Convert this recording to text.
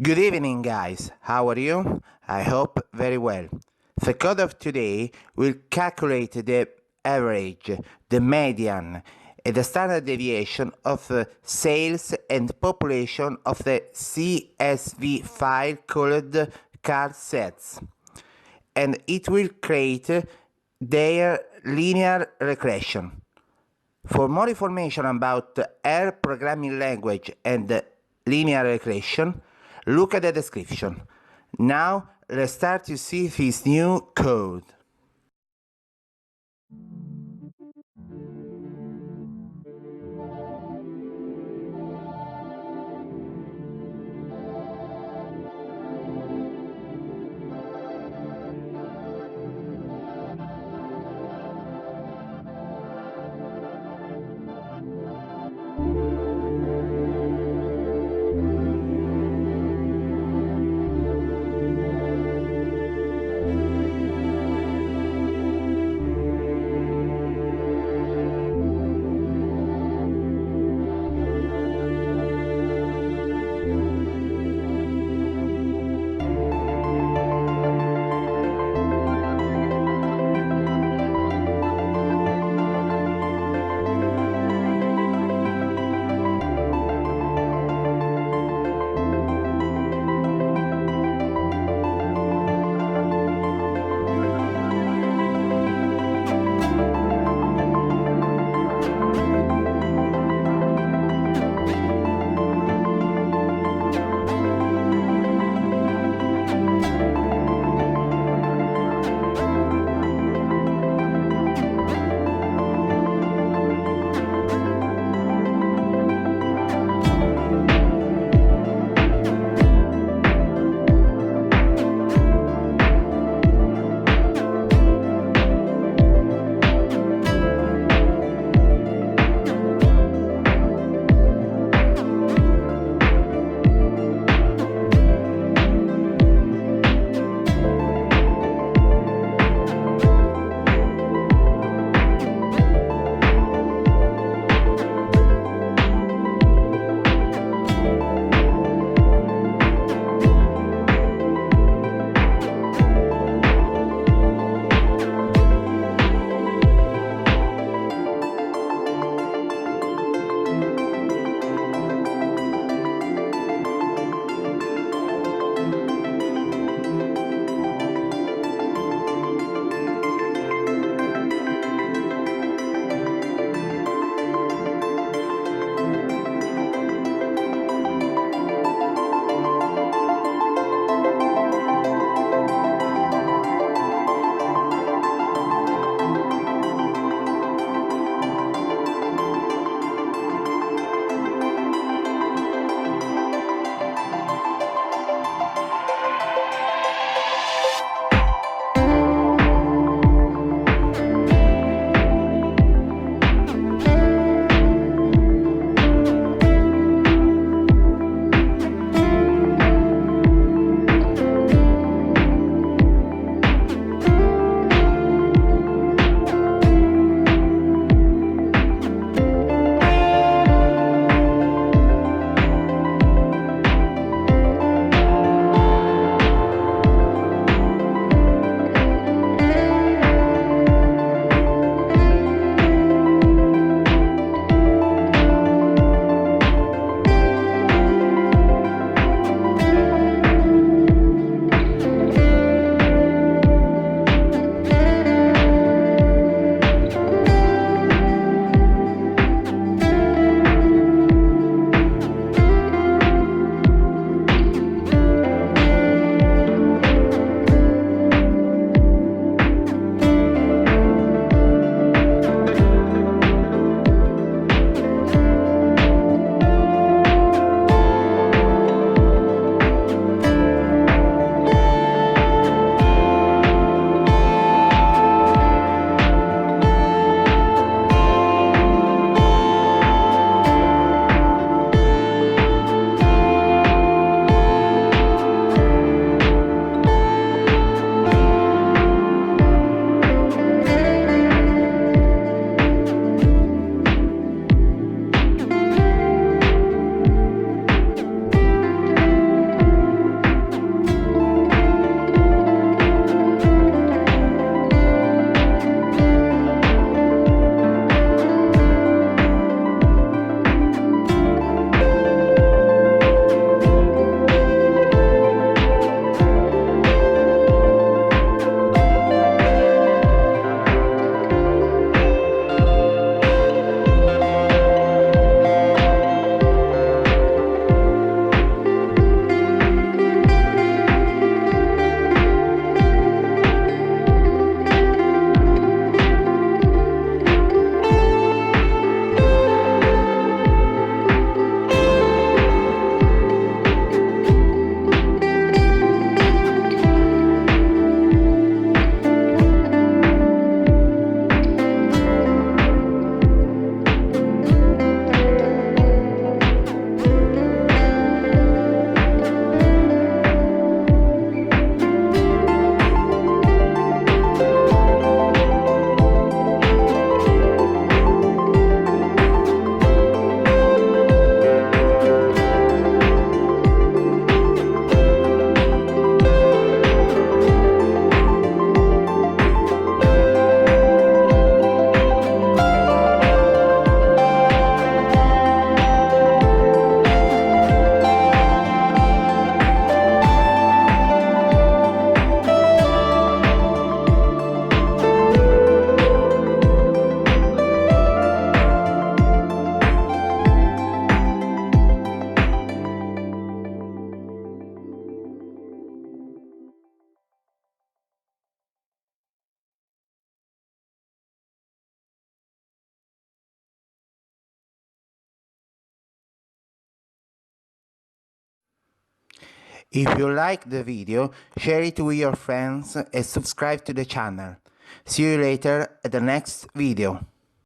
Good evening, guys. How are you? I hope very well. The code of today will calculate the average, the median, and the standard deviation of the sales and population of the CSV file called carseats, and it will create their linear regression. For more information about R programming language and linear regression, look at the description. Now, let's start to see this new code. If you like the video, share it with your friends and subscribe to the channel. See you later at the next video.